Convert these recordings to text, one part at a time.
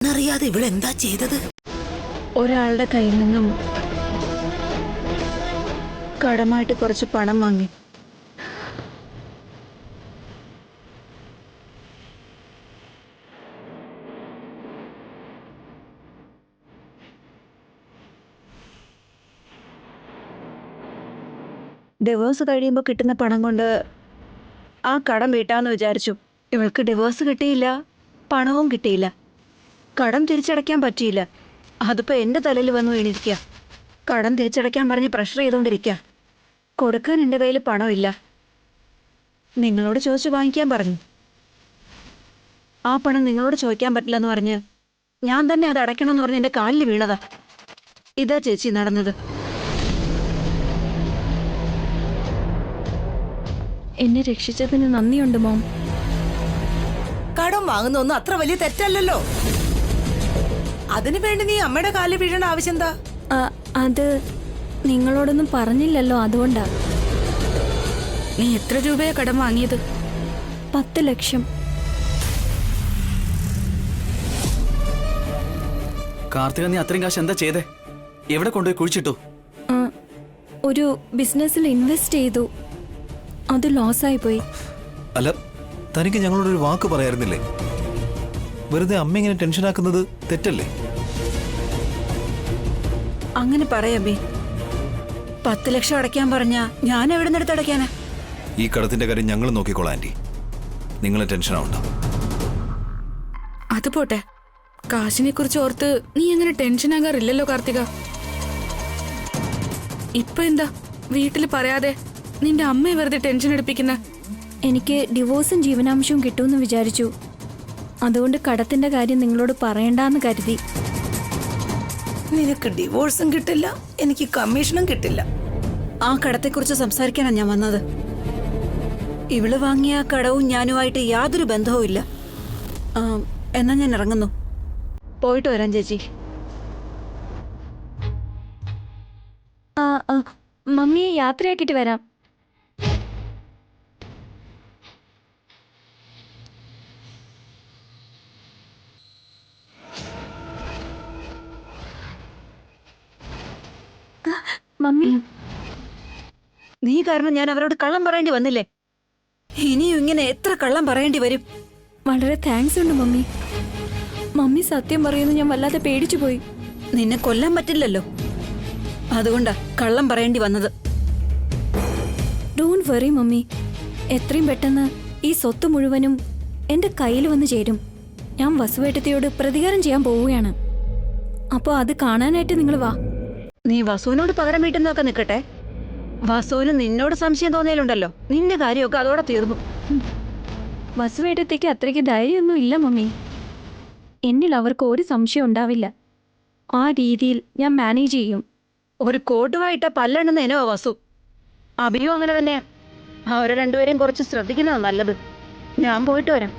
എന്നറിയാതെ ഇവളെന്താ ചെയ്തത്? ഒരാളുടെ കയ്യിൽ നിന്നും കടമായിട്ട് കുറച്ച് പണം വാങ്ങി. ഡിവോഴ്സ് കഴിയുമ്പോൾ കിട്ടുന്ന പണം കൊണ്ട് ആ കടം വീട്ടാന്ന് വിചാരിച്ചു. ഇവൾക്ക് ഡിവോഴ്സ് കിട്ടിയില്ല, പണവും കിട്ടിയില്ല, കടം തിരിച്ചടയ്ക്കാൻ പറ്റിയില്ല. അതിപ്പോൾ എൻ്റെ തലയിൽ വന്നു വീണിരിക്കുക. കടം തിരിച്ചടയ്ക്കാൻ പറഞ്ഞ് പ്രഷർ ചെയ്തുകൊണ്ടിരിക്കുക. കൊടുക്കാൻ എൻ്റെ കയ്യിൽ പണമില്ല. നിങ്ങളോട് ചോദിച്ചു വാങ്ങിക്കാൻ പറഞ്ഞു. ആ പണം നിങ്ങളോട് ചോദിക്കാൻ പറ്റില്ലെന്ന് പറഞ്ഞ് ഞാൻ തന്നെ അത് അടയ്ക്കണമെന്ന് പറഞ്ഞ് എൻ്റെ കാലിൽ വീണതാ. ഇതാ ചേച്ചി നടന്നത്. എന്നെ രക്ഷിച്ചതിന് നന്ദിയുണ്ട് മോം. കടം വാങ്ങുന്നൊന്നും അത്ര വലിയ തെറ്റല്ലല്ലോ. അതിനു വേണ്ടി നീ അമ്മയുടെ കാലിൽ വീഴേണ്ട ആവശ്യം എന്താ? അത് നിങ്ങളോടൊന്നും പറഞ്ഞില്ലല്ലോ, അതുകൊണ്ടാ. നീ എത്ര രൂപയാ കടം വാങ്ങിയത്? 10 ലക്ഷം. കാർത്തിക, നീ അത്രയും കാശ് എന്താ ചെയ്തേ? എവിടെ കൊണ്ടുപോയി കുഴിച്ചിട്ടു? ഒരു ബിസിനസ്സിൽ ഇൻവെസ്റ്റ് ചെയ്തു, അത് ലോസായി പോയി. അല്ല, തനിക്ക് ഞങ്ങളോടൊരു വാക്ക് പറയായിരുന്നില്ലേ? വെറുതെ അമ്മ ഇങ്ങനെ ടെൻഷനാക്കുന്നത് തെറ്റല്ലേ? അങ്ങനെ പറയാബേ. 10 ലക്ഷം അടയ്ക്കാൻ പറഞ്ഞാ ഞാൻ എവിടെ നിന്നെടുത്ത് അടയ്ക്കാനാ? ഈ കടത്തിന്റെ കാര്യം ഞങ്ങൾ നോക്കിക്കോളാം ആന്റി, നിങ്ങളെ ടെൻഷനാവണ്ട. അത് പോട്ടെ, കാശിനെ കുറിച്ച് ഓർത്ത് നീ അങ്ങനെ ടെൻഷൻ ആകാറില്ലല്ലോ കാർത്തിക. ഇപ്പൊ എന്താ വീട്ടിൽ പറയാതെ നിന്റെ അമ്മയെ വെറുതെ ടെൻഷൻ എടുപ്പിക്കുന്ന? എനിക്ക് ഡിവോഴ്സും ജീവനാംശവും കിട്ടുമെന്ന് വിചാരിച്ചു. അതുകൊണ്ട് കടത്തിന്റെ കാര്യം നിങ്ങളോട് പറയണ്ടെന്ന് കരുതി. നിനക്ക് ഡിവോഴ്സും കിട്ടില്ല, എനിക്ക് കമ്മീഷനും കിട്ടില്ല. ആ കടത്തെക്കുറിച്ച് സംസാരിക്കാനാണ് ഞാൻ വന്നത്. ഇവള് വാങ്ങിയ കടവും ഞാനുമായിട്ട് യാതൊരു ബന്ധവും ഇല്ല. എന്നാ ഞാൻ ഇറങ്ങുന്നു. പോയിട്ട് വരാം ചേച്ചി. മമ്മിയെ യാത്രയാക്കിയിട്ട് വരാം. മമ്മി, നീ കാരണം ഞാൻ അവരോട് കള്ളം പറയേണ്ടി വന്നില്ലേ? ഇനിയും ഇങ്ങനെ എത്ര കള്ളം പറയേണ്ടി വരും? വളരെ താങ്ക്സ് ഉണ്ട് മമ്മി. മമ്മി സത്യം പറയുന്നു, ഞാൻ വല്ലാതെ പേടിച്ചു പോയി. നിന്നെ കൊല്ലാൻ പറ്റില്ലല്ലോ, അതുകൊണ്ടാ കള്ളം പറയേണ്ടി വന്നത്. ഡോണ്ട് വറി മമ്മി, എത്രയും പെട്ടെന്ന് ഈ സ്വത്ത് മുഴുവനും എൻ്റെ കയ്യിൽ വന്ന് ചേരും. ഞാൻ വസുവേട്ടത്തിയോട് പ്രതികാരം ചെയ്യാൻ പോവുകയാണ്. അപ്പോൾ അത് കാണാനായിട്ട് നിങ്ങൾ വാ. നീ വസുവിനോട് പകരം വീട്ടുന്നതൊക്കെ നിൽക്കട്ടെ, വസുവിന് നിന്നോട് സംശയം തോന്നിയാലുണ്ടല്ലോ, നിന്റെ കാര്യമൊക്കെ അതോടെ തീർന്നു. വസുവേട്ടത്തേക്ക് അത്രയ്ക്ക് ധൈര്യമൊന്നും ഇല്ല മമ്മി. എന്നിൽ അവർക്ക് ഒരു സംശയം ഉണ്ടാവില്ല. ആ രീതിയിൽ ഞാൻ മാനേജ് ചെയ്യും. ഒരു കോട്ടുമായിട്ട പല്ലെണ്ണുന്നതിനോ വസു. അഭിയും അങ്ങനെ തന്നെ. അവരെ രണ്ടുപേരെയും കുറച്ച് ശ്രദ്ധിക്കുന്നതാണ് നല്ലത്. ഞാൻ പോയിട്ട് വരാം.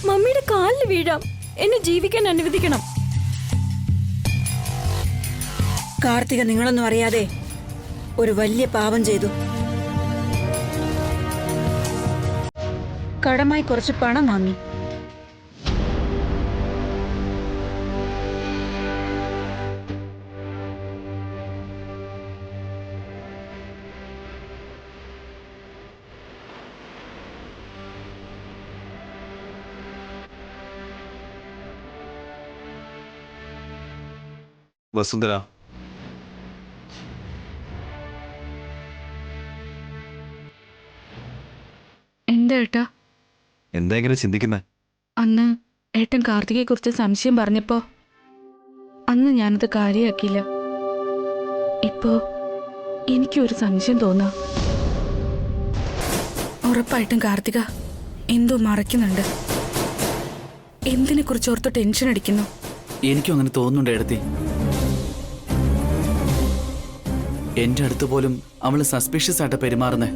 മമ്മിയുടെ കാലിൽ വീഴാം, എന്നെ ജീവിക്കാൻ അനുവദിക്കണം. കാർത്തിക നിങ്ങളൊന്നും അറിയാതെ ഒരു വലിയ പാപം ചെയ്തു. കടമായി കുറച്ച് പണം വാങ്ങി. വസുന്ധര, എന്താ ഏട്ടാ? എന്താ ഇങ്ങനെ ചിന്തിക്കുന്നേ? അന്ന് ഏട്ടൻ കാർത്തികയെ കുറിച്ച് സംശയം പറഞ്ഞപ്പോ അന്ന് ഞാനത് കാര്യമാക്കിയില്ല. ഇപ്പോ എനിക്കൊരു സംശയം തോന്നാ. ഉറപ്പായിട്ടും കാർത്തിക എന്തോ മറയ്ക്കുന്നുണ്ട്. എന്തിനെ കുറിച്ച് ഓർത്ത് ടെൻഷൻ അടിക്കുന്നു? എനിക്കും അങ്ങനെ തോന്നുന്നുണ്ട് എടത്തി. എന്റെ അടുത്ത് പോലും അവള് സസ്പീഷ്യസ് ആയിട്ട് പെരുമാറുന്നേ.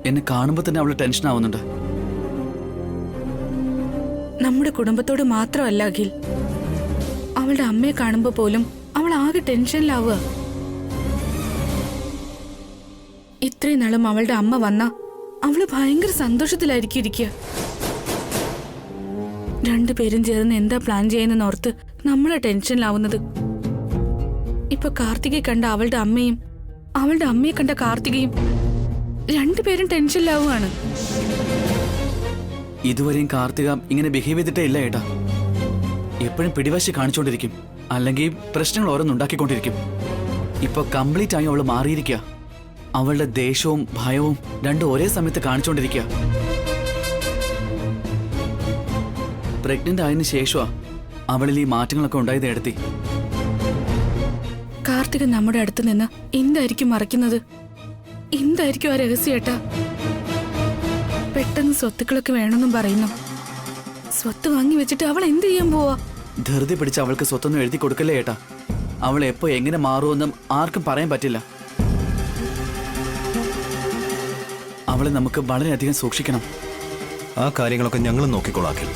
എന്നെ കാണുമ്പോ തന്നെ അവള് ടെൻഷൻ ആവുന്നുണ്ട്. നമ്മുടെ കുടുംബത്തോട് മാത്രമല്ല അഖിൽ, അവളുടെ അമ്മയെ കാണുമ്പോ പോലും അവൾ ആകെ ടെൻഷനിലാവുക. ഇത്രയും നാളും അവളുടെ അമ്മ വന്ന അവള് ഭയങ്കര സന്തോഷത്തിലായിരിക്കും ഇരിക്കുക. രണ്ടുപേരും ചേർന്ന് എന്താ പ്ലാൻ ചെയ്യുന്നെന്ന് ഓർത്ത് നമ്മളെ ടെൻഷനിലാവുന്നത്. ഇപ്പൊ കാർത്തികയെ കണ്ട അവളുടെ അമ്മയും അവളുടെ അമ്മയെ കണ്ട കാർത്തികയും രണ്ടുപേരും ടെൻഷനിലാവുകയാണ്. ഇതുവരെയും കാർത്തിക ഇങ്ങനെ ബിഹേവ് ചെയ്തിട്ടേ ഇല്ല ഏട്ടാ. എപ്പോഴും പിടിവാശി കാണിച്ചോണ്ടിരിക്കും, അല്ലെങ്കിൽ പ്രശ്നങ്ങൾ ഓരോന്നുണ്ടാക്കിക്കൊണ്ടിരിക്കും. ഇപ്പൊ കംപ്ലീറ്റ് ആയി അവള് മാറിയിരിക്കുക. അവളുടെ ദേഷ്യവും ഭയവും രണ്ടും ഒരേ സമയത്ത് കാണിച്ചോണ്ടിരിക്കുക. പ്രഗ്നന്റ് ആയതിനു ശേഷമാ അവളിൽ ഈ മാറ്റങ്ങളൊക്കെ ഉണ്ടായത് എടുത്തി. കാർത്തിക നമ്മുടെ അടുത്ത് നിന്ന് എന്തായിരിക്കും മറയ്ക്കുന്നത്? എന്തായിരിക്കും ആ രഹസ്യം ഏട്ടാ? പെട്ടെന്ന് സ്വത്തുക്കളൊക്കെ വേണമെന്നും പറയുന്നു. സ്വത്ത് വാങ്ങി വെച്ചിട്ട് അവൾ എന്ത് ചെയ്യാൻ പോവാ? ധൃതി പിടിച്ച് അവൾക്ക് സ്വത്തൊന്നും എഴുതി കൊടുക്കല്ലേ ഏട്ടാ. അവൾ എപ്പോ എങ്ങനെ മാറുമെന്നും ആർക്കും പറയാൻ പറ്റില്ല. അവളെ നമുക്ക് വളരെയധികം സൂക്ഷിക്കണം. ആ കാര്യങ്ങളൊക്കെ ഞങ്ങൾ നോക്കിക്കൊള്ളാക്കിൽ.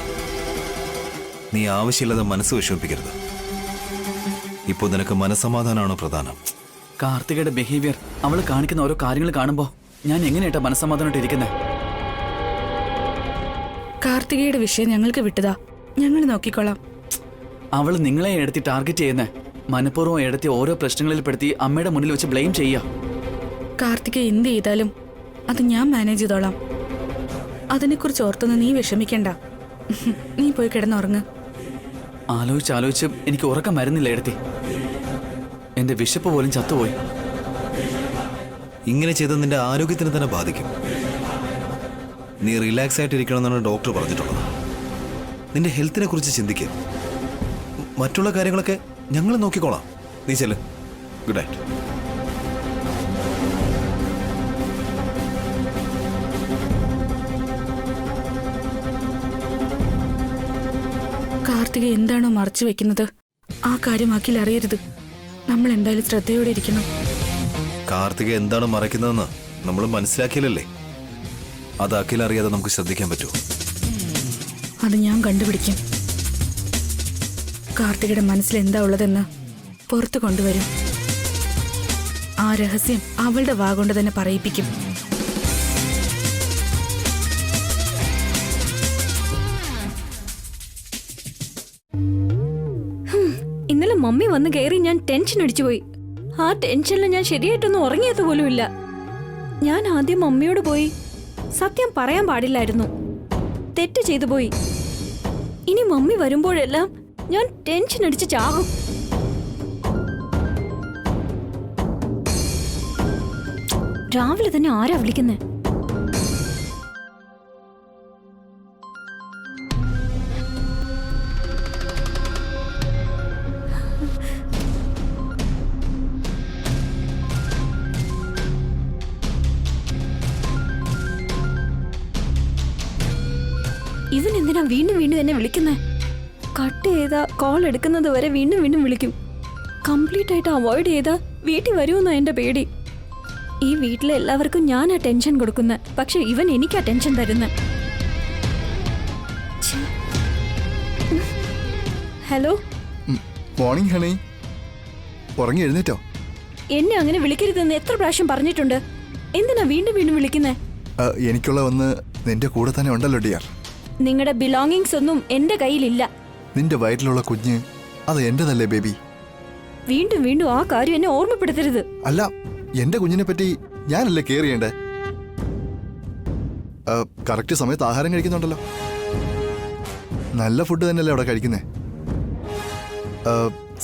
നീ ആവശ്യമില്ലാതെ മനസ്സ് വിഷമിപ്പിക്കരുത്. ഇപ്പോൾ നിനക്ക് മനസ്സമാധാനമാണോ പ്രധാനം? കാർത്തികയുടെ ബിഹേവിയർ, അവൾ കാണിക്കുന്ന ഓരോ കാര്യങ്ങൾ കാണുമ്പോ ഞാൻ എങ്ങനെയാട്ടാ മനസ്സമാധാനമായിട്ട് ഇരിക്കുന്നത്? കാർത്തികയുടെ വിഷയം ഞങ്ങൾക്ക് വിട്ടതാ, ഞങ്ങൾ നോക്കിക്കോളാം. അവൾ നിങ്ങളെ എടുത്തി ടാർഗറ്റ് ചെയ്യുന്നേ, മനഃപൂർവ്വം എടുത്തി ഓരോ പ്രശ്നങ്ങളിൽ പെടുത്തി അമ്മയുടെ മുന്നിൽ വെച്ച് ബ്ലെയിം ചെയ്യുക. കാർത്തിക എന്ത് ചെയ്താലും അത് ഞാൻ മാനേജ് ചെയ്തോളാം. അതിനെക്കുറിച്ച് ഓർത്തൊന്നും നീ വിഷമിക്കണ്ട. നീ പോയി കിടന്നുറങ്ങ്. ആലോചിച്ച് എനിക്ക് ഉറക്കം വരുന്നില്ല എടുത്തി. എന്റെ വിശപ്പ് പോലും ചത്തുപോയി. ഇങ്ങനെ ചെയ്ത് നിന്റെ ആരോഗ്യത്തിന് തന്നെ ബാധിക്കും. നീ റിലാക്സ് ആയിട്ടിരിക്കണമെന്നാണ് ഡോക്ടർ പറഞ്ഞിട്ടുള്ളത്. നിന്റെ ഹെൽത്തിനെ കുറിച്ച് ചിന്തിക്കുക. മറ്റുള്ള കാര്യങ്ങളൊക്കെ ഞങ്ങൾ നോക്കിക്കോളാം. നീ ചെല്ല്. Good night. കാർത്തിക എന്താണോ മറച്ചു വെക്കുന്നത് ആ കാര്യം അഖിൽ അറിയരുത്. നമ്മൾ എന്തായാലും ശ്രദ്ധയോടെ ഇരിക്കണം. കാർത്തിക എന്താണ് മറയ്ക്കുന്നതെന്ന് നമ്മൾ മനസ്സിലാക്കിയില്ലല്ലേ? അത് അഖിൽ അറിയാതെ നമുക്ക് ശ്രദ്ധിക്കാൻ പറ്റുമോ? അത് ഞാൻ കണ്ടുപിടിക്കും. കാർത്തികയുടെ മനസ്സിൽ എന്താ ഉള്ളതെന്ന് പുറത്തു കൊണ്ടുവരും. ആ രഹസ്യം അവളുടെ വാഗൊണ്ട് തന്നെ പറയിപ്പിക്കും. ഇന്നലെ മമ്മി വന്ന് കയറി ഞാൻ ടെൻഷൻ അടിച്ചുപോയി. ആ ടെൻഷനിൽ ഞാൻ ശരിയായിട്ടൊന്നും ഉറങ്ങിയത് പോലുമില്ല. ഞാൻ ആദ്യം മമ്മിയോട് പോയി സത്യം പറയാൻ പാടില്ലായിരുന്നു, തെറ്റ് ചെയ്തു പോയി. ഇനി മമ്മി വരുമ്പോഴെല്ലാം ഞാൻ ടെൻഷൻ അടിച്ച് ചാകും. രാവിലെ തന്നെ ആരാ വിളിക്കുന്നേ? ഇവൻ എന്തിനാ വീണ്ടും വീണ്ടും എന്നെ വിളിക്കുന്നേ? കട്ട് ചെയ്താ കോൾ എടുക്കുന്നത് വരെ വീണ്ടും വീണ്ടും വിളിക്കും. കംപ്ലീറ്റ് ആയിട്ട് അവോയ്ഡ് ചെയ്താ വീട്ടിൽ വരുമെന്നാ എന്റെ പേടി. ഈ വീട്ടിലെ എല്ലാവർക്കും ഞാനാ ടെൻഷൻ കൊടുക്കുന്നത്, പക്ഷെ ഇവൻ എനിക്കാ ടെൻഷൻ തരുന്നത്. ഹലോ. Morning honey. ഉറങ്ങി എഴുന്നേറ്റോ? എന്നെ അങ്ങനെ വിളിക്കരുതെന്ന് എത്ര പ്രാവശ്യം പറഞ്ഞിട്ടുണ്ട്. എന്തിനാ വീണ്ടും വീണ്ടും വിളിക്കുന്നേ? എനിക്കുള്ള ഒന്ന് നിന്റെ കൂടെ തന്നെ ഉണ്ടല്ലോ ഡിയർ. നിങ്ങളുടെ ബിലോങ്ങിങ്സ് ഒന്നും എന്റെ കയ്യിലില്ല. നിന്റെ വയറ്റിലുള്ള കുഞ്ഞ് അത് എന്റേതല്ലേ ബേബി? വീണ്ടും വീണ്ടും ആ കാര്യം എന്നെ ഓർമ്മപ്പെടുത്തരുത്. അല്ല, എന്റെ കുഞ്ഞിനെ പറ്റി ഞാനല്ലേ കെയർ ചെയ്യണ്ടേ? കറക്റ്റ് സമയത്ത് ആഹാരം കഴിക്കുന്നുണ്ടല്ലോ. നല്ല ഫുഡ് തന്നെയല്ലേ അവിടെ കഴിക്കുന്നേ?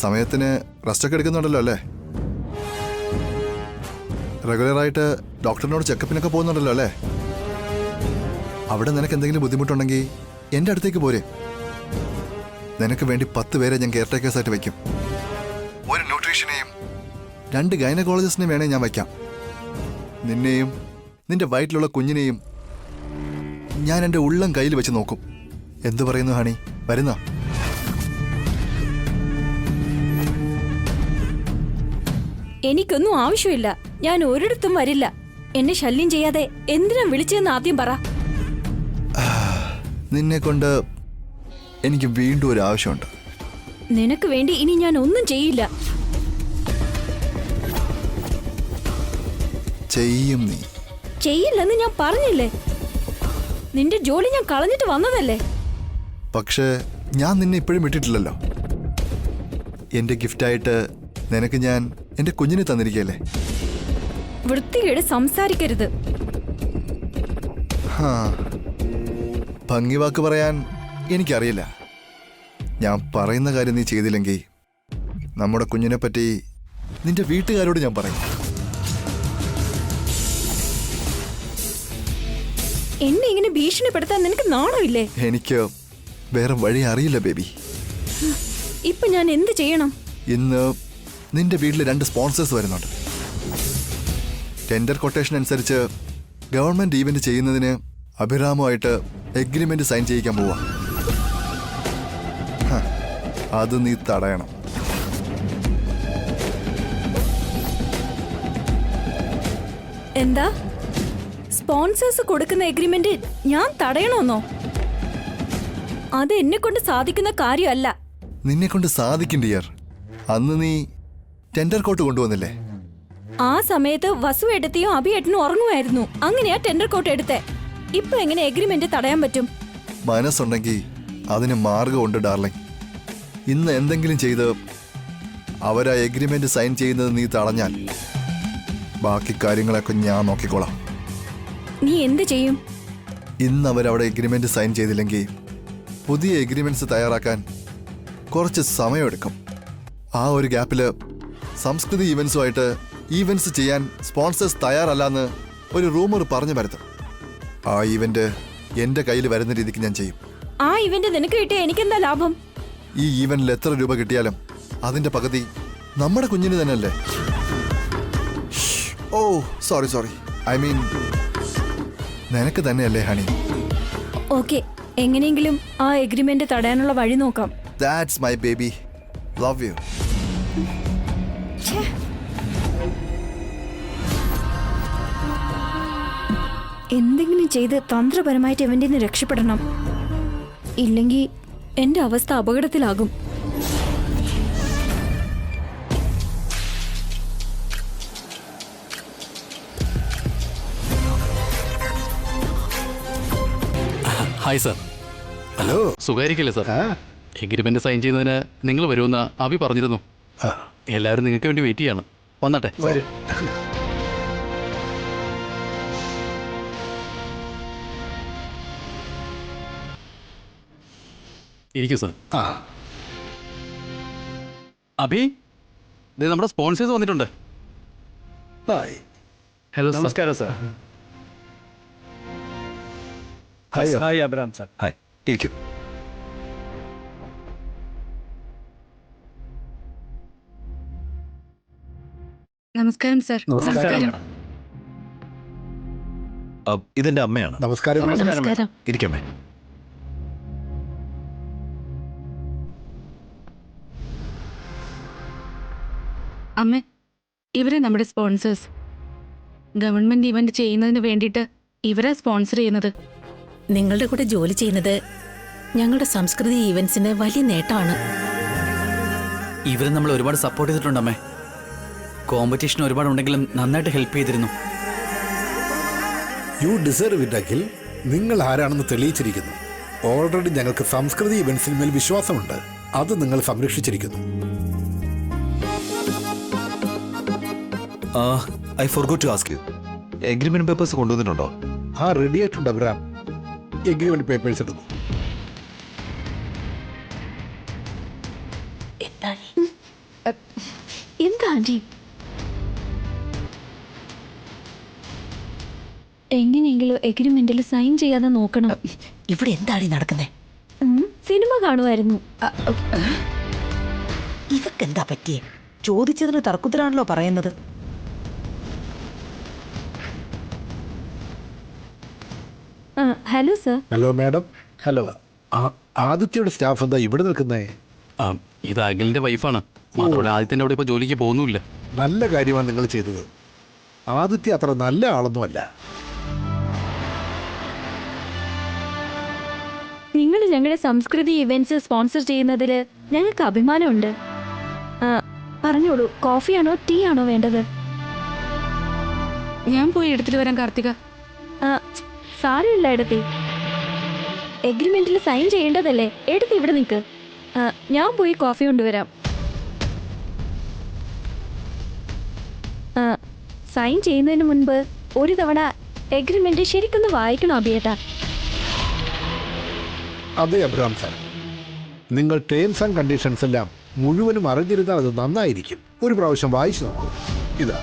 സമയത്തിന് റെസ്റ്റൊക്കെ എടുക്കുന്നുണ്ടല്ലോ അല്ലേ? റെഗുലറായിട്ട് ഡോക്ടറിനോട് ചെക്കപ്പിനൊക്കെ പോകുന്നുണ്ടല്ലോ അല്ലേ? അവിടെ നിനക്ക് എന്തെങ്കിലും ബുദ്ധിമുട്ടുണ്ടെങ്കിൽ എൻ്റെ അടുത്തേക്ക് പോരെ. നിനക്ക് വേണ്ടി 10 പേരെ ഞാൻ കെയർ ടേക്കേഴ്സായിട്ട് വയ്ക്കും. ഒരു ന്യൂട്രീഷനെയും 2 ഗൈനക്കോളജിസ്റ്റിനെയും വേണേ ഞാൻ വയ്ക്കാം. നിന്നെയും നിന്റെ വയറ്റിലുള്ള കുഞ്ഞിനെയും ഞാൻ എൻ്റെ ഉള്ളം കയ്യിൽ വെച്ച് നോക്കും. എന്തു പറയുന്നു ഹണി? വരുന്ന എനിക്കൊന്നും ആവശ്യമില്ല. ഞാൻ ഒരിടത്തും വരില്ല. എന്നെ ശല്യം ചെയ്യാതെ എന്തിനാ വിളിച്ചതെന്ന് ആദ്യം പറ. നിന്നെ കൊണ്ട് എനിക്ക് വീണ്ടും ഒരു ആവശ്യമുണ്ട്. നിനക്ക് വേണ്ടി ഇനി ഞാൻ ഒന്നും ചെയ്യില്ല. ചെയ്യും നീ. ചെയ്യില്ലെന്ന് ഞാൻ പറഞ്ഞില്ലേ? നിന്റെ ജോലി ഞാൻ കളഞ്ഞിട്ട് വന്നതല്ലേ? പക്ഷേ ഞാൻ നിന്നെ ഇപ്പോഴും വിട്ടിട്ടില്ലല്ലോ. എൻ്റെ ഗിഫ്റ്റായിട്ട് നിനക്ക് ഞാൻ എൻ്റെ കുഞ്ഞിനെ തന്നിരിക്കുകയല്ലേ. വൃത്തികേട് സംസാരിക്കരുത്. ഹാ, ഭംഗി വാക്ക് പറയാൻ എനിക്കറിയില്ല. ഞാൻ പറയുന്ന കാര്യം നീ ചെയ്തില്ലെങ്കിൽ നമ്മുടെ കുഞ്ഞിനെ പറ്റി നിന്റെ വീട്ടുകാരോട് ഞാൻ പറയും. എന്നെ ഇങ്ങനെ ഭീഷണിപ്പെടുത്താൻ നിനക്ക് നാണമില്ലേ? എനിക്ക് വേറെ വഴി അറിയില്ല ബേബി. ഇപ്പൊ ഞാൻ എന്ത് ചെയ്യണം? ഇന്ന് നിന്റെ വീട്ടിൽ 2 സ്പോൺസേഴ്സ് വരുന്നുണ്ട്. ടെൻഡർ കൊട്ടേഷൻ അനുസരിച്ച് ഗവൺമെന്റ് ഈവന്റ് ചെയ്യുന്നതിന് അഭിരാമുമായിട്ട് എഗ്രിമെന്റ് സൈൻ ചെയ്യിക്കാൻ പോവാ. അത് നീ തടയണം. എന്താ? സ്പോൺസേഴ്സ് കൊടുക്കുന്ന എഗ്രിമെന്റ് ഞാൻ തടയണമെന്നോ? അത് എന്നെ കൊണ്ട് സാധിക്കുന്ന കാര്യമല്ല. നിന്നെ കൊണ്ട് സാധിക്കും ഡിയർ. അന്ന് നീ ടെൻഡർ കോട്ട് കൊണ്ടുവന്നില്ലേ? ആ സമയത്ത് വസു എടുത്തിയും അഭിയേട്ടനും ഉറങ്ങുമായിരുന്നു. അങ്ങനെയാ ടെൻഡർ കോട്ട് എടുത്തേ. ഇപ്പൊ എങ്ങനെ എഗ്രിമെന്റ് തടയാൻ പറ്റും? മനസ്സുണ്ടെങ്കിൽ അതിന് മാർഗമുണ്ട് ഡാർലിംഗ്. ഇന്ന് എന്തെങ്കിലും ചെയ്ത് അവരാ എഗ്രിമെന്റ് സൈൻ ചെയ്യുന്നത് നീ തടഞ്ഞാൽ ബാക്കി കാര്യങ്ങളൊക്കെ ഞാൻ നോക്കിക്കോളാം. നീ എന്ത് ചെയ്യും? ഇന്ന് അവരവിടെ എഗ്രിമെന്റ് സൈൻ ചെയ്തില്ലെങ്കിൽ പുതിയ എഗ്രിമെന്റ്സ് തയ്യാറാക്കാൻ കുറച്ച് സമയമെടുക്കും. ആ ഒരു ഗ്യാപ്പില് സംസ്കൃതി ഈവൻസുമായിട്ട് ഈവൻറ്റ്സ് ചെയ്യാൻ സ്പോൺസേഴ്സ് തയ്യാറല്ലെന്ന് ഒരു റൂമർ പറഞ്ഞു വരുത്തും. ആ ഈവന്റ് എൻ്റെ കയ്യിൽ വരുന്ന രീതിക്ക് ഞാൻ ചെയ്യും. ആ ഇവന്റ് നിനക്ക് കിട്ടിയ എനിക്കെന്താ ലാഭം? ഈ ഈവന്റിൽ എത്ര രൂപ കിട്ടിയാലും അതിന്റെ പകുതി നമ്മുടെ കുഞ്ഞിന് തന്നെയല്ലേ. ഓ സോറി ഐ മീൻ നിനക്ക് തന്നെയല്ലേ ഹണി. ഓക്കെ, എങ്ങനെയെങ്കിലും ആ എഗ്രിമെന്റ് തടയാനുള്ള വഴി നോക്കാം. That's my baby. Love you. എന്തെങ്കിലും ചെയ്ത് തന്ത്രപരമായിട്ട് ഇവന്റെ നിന്ന് രക്ഷപ്പെടണം. ഇല്ലെങ്കിൽ എന്റെ അവസ്ഥ അപകടത്തിലാകും. Hi sir. ഹലോ, സുഖമായിരിക്കില്ലേ സാർ? എഗ്രിമെന്റ് സൈൻ ചെയ്യുന്നതിന് നിങ്ങൾ വരുമെന്ന് അഭി പറഞ്ഞിരുന്നു. എല്ലാവരും നിങ്ങൾക്ക് വേണ്ടി വെയിറ്റ് ചെയ്യാണ്. വന്നട്ടെ. ഇരിക്കൂ സാർ. അഭി, ഇത് നമ്മുടെ സ്പോൺസേഴ്സ് വന്നിട്ടുണ്ട്. ഹലോ, നമസ്കാരം sir. Hi Abram sir. Hi, ഇരിക്കും. നമസ്കാരം സർ. നമസ്കാരം. ഇതെന്റെ അമ്മയാണ്. നമസ്കാരം. നമസ്കാരം. ഇരിക്കമ്മേ. അമ്മ, ഇവരെ നമ്മുടെ സ്പോൺസേഴ്സ്. ഗവൺമെന്റ് ഇവന്റ് ചെയ്യുന്നതിന് വേണ്ടിയിട്ട് ഇവരെ സ്പോൺസർ ചെയ്യുന്നത്. നിങ്ങളുടെ കൂടെ ജോലി ചെയ്യുന്നത് ഞങ്ങളുടെ സംസ്കൃതി ഈവൻസിന് വലിയ നേട്ടമാണ്. ഇവര് നമ്മൾ ഒരുപാട് സപ്പോർട്ട് ചെയ്തിട്ടുണ്ടമ്മേ. കോമ്പറ്റീഷൻ ഒരുപാട് ഉണ്ടെങ്കിലും നന്നായിട്ട് ഹെൽപ്പ് ചെയ്തിരുന്നു. U deserve it Akhil. നിങ്ങൾ ആരാണെന്ന് തെളിയിച്ചിരിക്കുന്നു. ഓൾറെഡി ഞങ്ങൾക്ക് സംസ്കൃതി ഇവന്റ്സിന് മേൽ വിശ്വാസമുണ്ട്. അത് നിങ്ങൾ സംരക്ഷിച്ചിരിക്കുന്നു. I forgot to ask you, agreement papers കൊണ്ടുവന്നിട്ടുണ്ടോ? Ready ആയിട്ടുണ്ട് അബ്രാം. എഗ്രിമെന്റ് പേപ്പേഴ്സ് എടുത്തു. എന്താ ആന്റി? എങ്ങനെയെങ്കിലും എഗ്രിമെന്റിൽ സൈൻ ചെയ്യാതെ നോക്കണം. ഇവിടെ എന്താണ് നടക്കുന്നേ? സിനിമ കാണുമായിരുന്നു. ഇതൊക്കെ എന്താ പറ്റിയേ? ചോദിച്ചതിന് തർക്കത്തിലാണല്ലോ പറയുന്നത്. Hello sir. Hello madam. Hello. ആദിത്യയുടെ സ്റ്റാഫ് എന്താ ഇവിടെ നിൽക്കുന്നേ? ഇത് അഖിലിന്റെ വൈഫാണ്. മാത്രമല്ല ആദിത്യന്റെ അവിടെ ഇപ്പോൾ ജോലിക്ക് പോകുന്നുമില്ല. നല്ല കാര്യമാണ് നിങ്ങൾ ചെയ്തത്. ആദിത്യ അത്ര നല്ല ആളൊന്നുമല്ല. നിങ്ങൾ ഞങ്ങളുടെ സംസ്കൃതി ഇവന്റ്സ് സ്പോൺസർ ചെയ്യുന്നതിൽ ഞങ്ങൾക്ക് അഭിമാനമുണ്ട്. പറഞ്ഞോളൂ, കോഫിയാണോ ടീ ആണോ വേണ്ടത്? ഞാൻ പോയി എടുത്തിട്ട് വരാം കാർത്തിക. സാരമില്ല എടുത്തി, എഗ്രിമെന്റിൽ സൈൻ ചെയ്യേണ്ടതല്ലേ. എടുത്ത് ഇവിടെ നിൽക്ക്, ഞാൻ പോയി കോഫി കൊണ്ടുവരാം. സൈൻ ചെയ്യുന്നതിന് മുൻപ് ഒരു തവണ എഗ്രിമെന്റ് ശരിക്കൊന്ന് വായിക്കണം അഭിയേട്ടാ. അതെ അബ്രഹാം സാർ, നിങ്ങൾ ടേംസ് ആൻഡ് കണ്ടീഷൻസ് എല്ലാം മുഴുവനും അറിഞ്ഞിരുന്നാൽ അത് നന്നായിരിക്കും. ഒരു പ്രാവശ്യം വായിച്ചു നോക്കൂ. ഇതാ.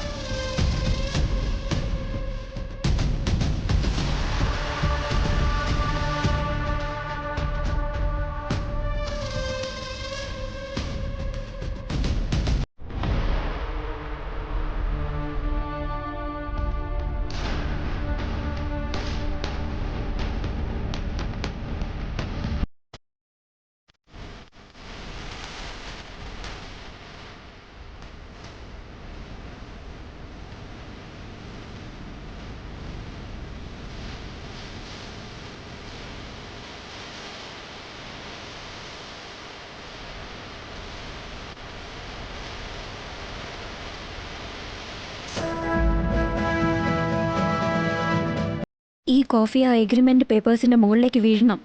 ഈ കോഫി ആ എഗ്രിമെന്റ് പേപ്പേഴ്സിന്റെ മുകളിലേക്ക് വീഴണം.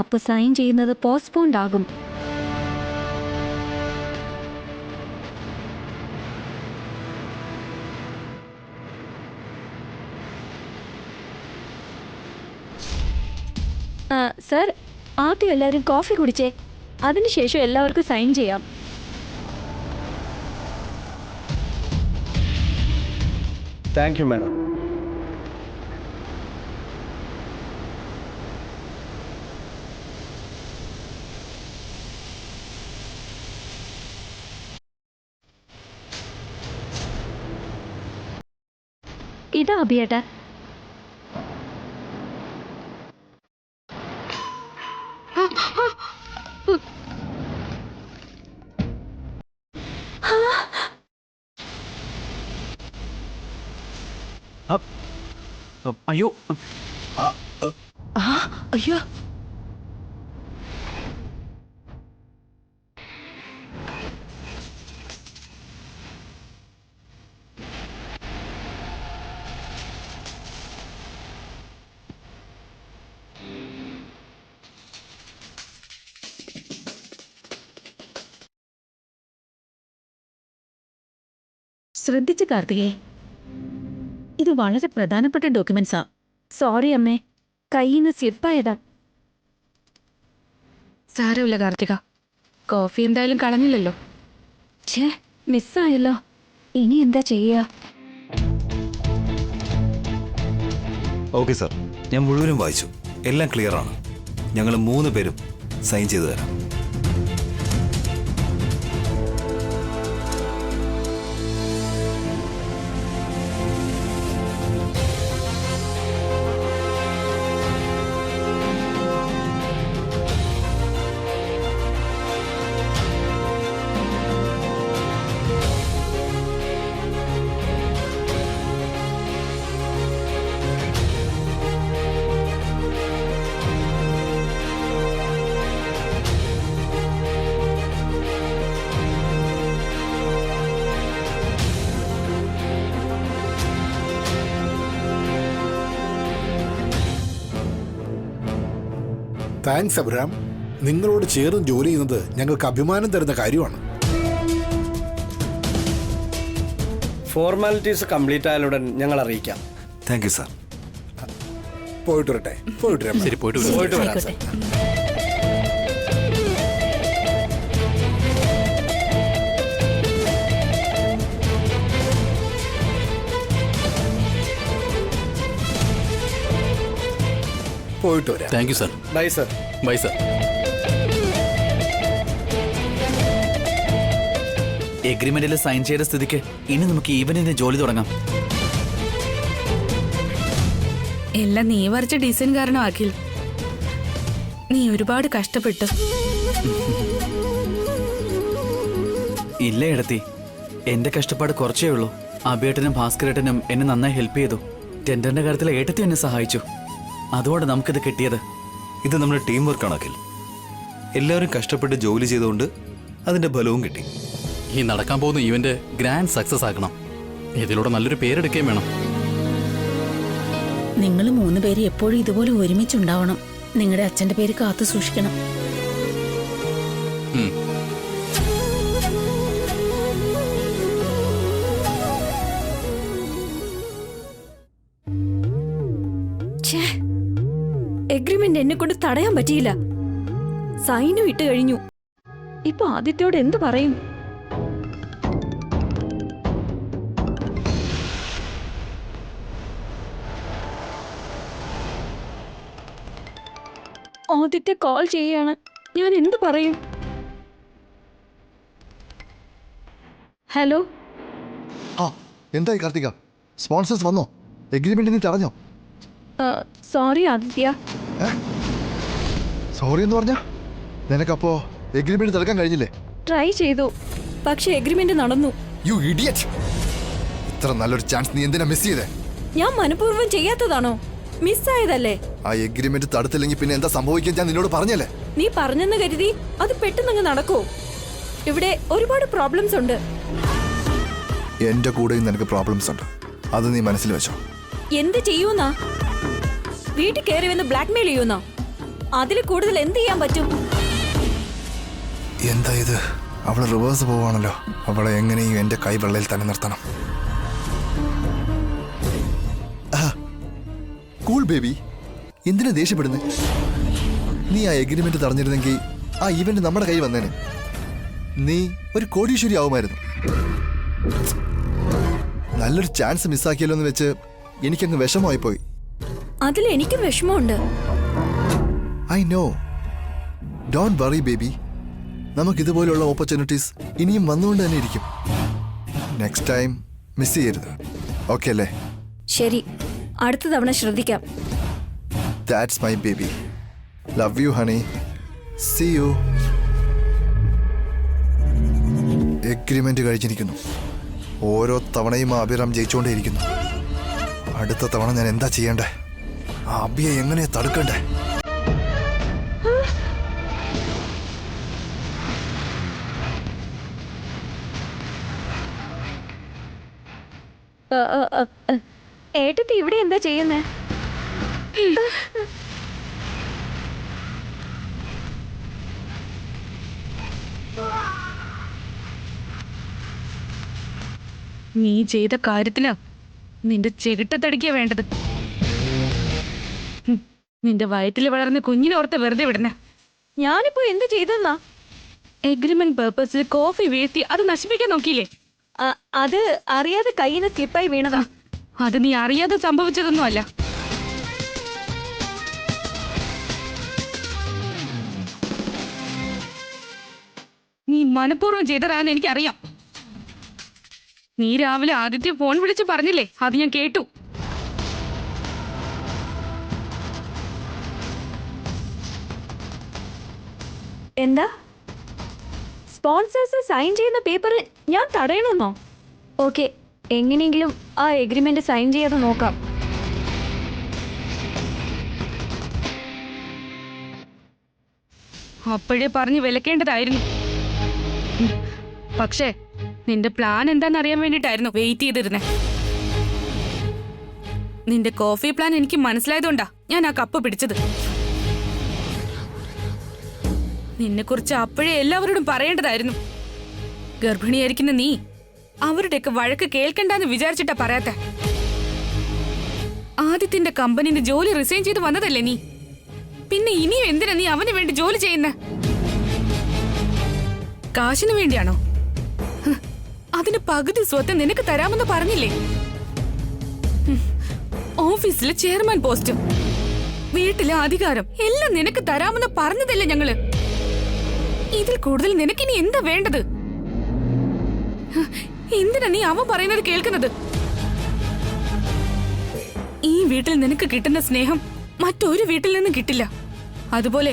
അപ്പൊ സൈൻ ചെയ്യുന്നത് പോസ്റ്റ്പോണ്ട് ആകും. സർ, ആദ്യം എല്ലാവരും കോഫി കുടിച്ചേ, അതിനുശേഷം എല്ലാവർക്കും സൈൻ ചെയ്യാം. Thank you madam. ഇതാ അഭിയേട്ടാ. അയ്യോ അയ്യോ, ശ്രദ്ധിച്ച് കാർത്തികേ, ഇത് വളരെ പ്രധാനപ്പെട്ട ഡോക്യുമെന്റ്സാ. സോറി അമ്മേ, കയ്യിൽ നിന്ന് സ്ലിപ്പായതാ. സാരമില്ല കാർത്തിക, കോഫി എന്തായാലും കളഞ്ഞില്ലല്ലോ. ഛേ, മിസ്സായല്ലോ. ഇനി എന്താ ചെയ്യുക? ഓക്കെ സാർ, ഞാൻ മുഴുവനും വായിച്ചു. എല്ലാം ക്ലിയർ ആണ്. ഞങ്ങൾ 3 പേരും സൈൻ ചെയ്തു തരാം. Thanks Abraham. നിങ്ങളോട് ചേർന്ന് ജോലി ചെയ്യുന്നത് ഞങ്ങൾക്ക് അഭിമാനം തരുന്ന കാര്യമാണ്. ഫോർമാലിറ്റീസ് കംപ്ലീറ്റ് ആയാലുടൻ ഞങ്ങൾ അറിയിക്കാം. Thank you sir. പോയിട്ട് വരട്ടെ. പോയിട്ട് വരാം. ശരി, പോയിട്ട് വരാം സാർ. പോയിട്ട് വരാം. Thank you sir. Bye sir. Bye sir. എഗ്രിമെന്റിൽ സൈൻ ചെയ്ത സ്ഥിതിക്ക് ഇനി നമുക്ക് ഈവനിന്റെ ജോലി തുടങ്ങാം. എല്ലാം നീ വരച്ച ഡിസൈൻ കാരണം അഖിൽ, നീ ഒരുപാട് കഷ്ടപ്പെട്ടു. ഇല്ല ഇടത്തി, എന്റെ കഷ്ടപ്പാട് കുറച്ചേ ഉള്ളൂ. അഭിയേട്ടനും ഭാസ്കരേട്ടനും എന്നെ നന്നായി ഹെൽപ്പ് ചെയ്തു. ടെൻഡറിന്റെ കാര്യത്തിൽ ഏട്ടത്തി എന്നെ സഹായിച്ചു. അതുകൊണ്ട് നമുക്കിത് കിട്ടിയത്. ഇത് നമ്മുടെ ടീം വർക്കാണ് അഖിൽ. എല്ലാവരും കഷ്ടപ്പെട്ട് ജോലി ചെയ്തുകൊണ്ട് അതിന്റെ ഫലവും കിട്ടി. ഈ നടക്കാൻ പോകുന്ന ഈവന്റ് ഗ്രാൻഡ് സക്സസ് ആക്കണം. ഇതിലൂടെ നല്ലൊരു പേരെടുക്കുകയും വേണം. നിങ്ങൾ 3 പേര് എപ്പോഴും ഇതുപോലെ ഒരുമിച്ചുണ്ടാവണം. നിങ്ങളുടെ അച്ഛന്റെ പേര് കാത്തു സൂക്ഷിക്കണം. ഉം. എഗ്രിമെന്റ് എന്നെ കൊണ്ട് തടയാൻ പറ്റിയില്ല. സൈനും ഇട്ട് കഴിഞ്ഞു. ഇപ്പൊ ആദിത്യോട് എന്ത് പറയും? ആദിത്യ കോൾ ചെയ്യാണ്. ഞാൻ എന്ത് പറയും? ഹലോ. ആ എന്തായി കാർത്തിക? സ്പോൺസേഴ്സ് വന്നോ? എഗ്രിമെന്റ് നീ തടഞ്ഞോ? സോറി ആദിത്യ. സോറി എന്ന് പറഞ്ഞാ നിനക്കപ്പോ എഗ്രിമെന്റ് തടുക്കാൻ കഴിഞ്ഞില്ലേ? ട്രൈ ചെയ്തു, പക്ഷെ എഗ്രിമെന്റ് നടന്നു. You idiot! ഇത്ര നല്ലൊരു ചാൻസ് നീ എന്തിനാ മിസ് ചെയ്തേ? ഞാൻ മനഃപൂർവ്വം ചെയ്യാത്തതാണോ? മിസ്സായതല്ലേ? ആ എഗ്രിമെന്റ് തടുത്തില്ലെങ്കിൽ പിന്നെ എന്താ സംഭവിക്കാൻ ഞാൻ നിന്നോട് പറഞ്ഞല്ലേ? നീ പറഞ്ഞെന്ന് കരുതി അത് പെട്ടെന്നങ്ങ് നടക്കോ? ഇവിടെ ഒരുപാട് പ്രോബ്ലംസ് ഉണ്ട്. എന്റെ കൂടെയും നിനക്ക് പ്രോബ്ലംസ് ഉണ്ട്, അത് നീ മനസ്സിൽ വെച്ചോ. എന്ത് ചെയ്യൂന്നാ? വീട്ടിൽ കയറി വന്ന് ബ്ലാക്ക്മെയിൽ ചെയ്യുന്നാ? അതിൽ കൂടുതൽ എന്ത് ചെയ്യാൻ പറ്റും? എന്താ ഇത്? അവള് റിവേഴ്സ് പോവാണല്ലോ. അവളെ എങ്ങനെയും എന്റെ കൈ വെള്ളയിൽ തന്നെ നിർത്തണം. കൂൾ ബേബി, എന്തിനാ ദേഷ്യപ്പെടുന്നേ? നീ ആ എഗ്രിമെന്റ് തടഞ്ഞിരുന്നെങ്കിൽ ആ ഈവന്റ് നമ്മുടെ കൈ വന്നേനെ. നീ ഒരു കോടീശ്വരി ആവുമായിരുന്നു. നല്ലൊരു ചാൻസ് മിസ്സാക്കിയല്ലോ എന്ന് വെച്ച് എനിക്കങ്ങ് വിഷമമായി പോയി. അതിൽ എനിക്കും വിഷമമുണ്ട്. I know. Don't worry baby, നമുക്കിതുപോലുള്ള ഓപ്പർച്യൂണിറ്റീസ് ഇനിയും വന്നുകൊണ്ട് തന്നെ ഇരിക്കും. നെക്സ്റ്റ് ടൈം മിസ് ചെയ്യരുത്. ഓക്കെ അല്ലേ? ശരി, അടുത്ത തവണ ശ്രദ്ധിക്കാം. That's my baby. Love you, honey. See you. Agreement കഴിഞ്ഞിരിക്കുന്നു. ഓരോ തവണയും ആ അഭിറാം ജയിച്ചുകൊണ്ടേയിരിക്കുന്നു. അടുത്ത തവണ ഞാൻ എന്താ ചെയ്യണ്ടേ? ആ അഭിയെ എങ്ങനെയാ തടുക്കണ്ടേ? ഏട്ടത്തി ഇവിടെ എന്താ ചെയ്യുന്നേ? നീ ചെയ്ത കാര്യത്തിന് നിന്റെ ചെകിട്ടത്തടിക്കുക വേണ്ടത്. നിന്റെ വയറ്റിൽ വളർന്ന കുഞ്ഞിനോർത്ത് വെറുതെ വിടണേ. ഞാനിപ്പോ എന്ത് ചെയ്തെന്നാ? എഗ്രിമെന്റ് പേർപ്പസിൽ കോഫി വീഴ്ത്തി അത് നശിപ്പിക്കാൻ നോക്കിയില്ലേ? അത് അറിയാതെ കയ്യിൽ നിന്ന് സ്ലിപ്പായി വീണതാ. അത് നീ അറിയാതെ സംഭവിച്ചതൊന്നും അല്ല. നീ മനഃപൂർവ്വം ചെയ്തതാന്ന് എനിക്കറിയാം. നീ രാവിലെ ആദിത്യ ഫോൺ വിളിച്ച് പറഞ്ഞില്ലേ? അത് ഞാൻ കേട്ടു. എന്താ? സ്പോൺസേഴ്സ് സൈൻ ചെയ്യുന്ന പേപ്പർ ഞാൻ തടയണമെന്നോ? ഓക്കെ, എങ്ങനെയെങ്കിലും ആ എഗ്രിമെന്റ് സൈൻ ചെയ്യാതെ നോക്കാം. അപ്പോഴേ പറഞ്ഞ് വിലക്കേണ്ടതായിരുന്നു. പക്ഷേ നിന്റെ പ്ലാൻ എന്താണെന്ന് അറിയാൻ വേണ്ടിട്ടായിരുന്നു വെയിറ്റ് ചെയ്തിരുന്നേ. നിന്റെ കോഫി പ്ലാൻ എനിക്ക് മനസ്സിലായതുകൊണ്ടാ ഞാൻ ആ കപ്പ് പിടിച്ചത്. നിന്നെ കുറിച്ച് അപ്പോഴേ എല്ലാവരോടും പറയേണ്ടതായിരുന്നു. ഗർഭിണിയായിരിക്കുന്ന നീ അവരുടെയൊക്കെ വഴക്ക് കേൾക്കണ്ടെന്ന് വിചാരിച്ചിട്ടാ പറയാത്ത. ആദിത്യന്റെ കമ്പനിന്റെ ജോലി റിസൈൻ ചെയ്ത് വന്നതല്ലേ നീ? പിന്നെ ഇനിയും എന്തിനാ നീ അവന് വേണ്ടി ജോലി ചെയ്യുന്ന? കാശിനു വേണ്ടിയാണോ? അതിന് പകുതി സ്വത്ത് നിനക്ക് തരാമെന്ന് പറഞ്ഞില്ലേ? ഓഫീസിലെ ചെയർമാൻ പോസ്റ്റും വീട്ടിലെ അധികാരം എല്ലാം നിനക്ക് തരാമെന്ന് പറഞ്ഞതല്ലേ ഞങ്ങള്? ഇതിൽ കൂടുതൽ നിനക്കിനി എന്താ വേണ്ടത്? എന്തിനാ നീ അവൻ പറയുന്നത് കേൾക്കുന്നത്? ഈ വീട്ടിൽ നിനക്ക് കിട്ടുന്ന സ്നേഹം മറ്റൊരു വീട്ടിൽ നിന്നും കിട്ടില്ല. അതുപോലെ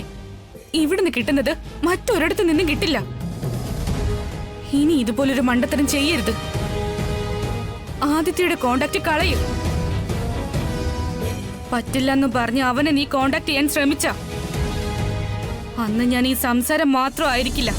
ഇവിടുന്ന് കിട്ടുന്നത് മറ്റൊരിടത്തു നിന്നും കിട്ടില്ല. ഇനി ഇതുപോലൊരു മണ്ടത്തരം ചെയ്യരുത്. ആദിത്യയുടെ കോണ്ടാക്ട് കളയും. പറ്റില്ലെന്ന് പറഞ്ഞ് അവനെ നീ കോണ്ടാക്ട് ചെയ്യാൻ ശ്രമിച്ച അന്ന് ഞാൻ ഈ സംസാരം മാത്രം ആയിരിക്കില്ല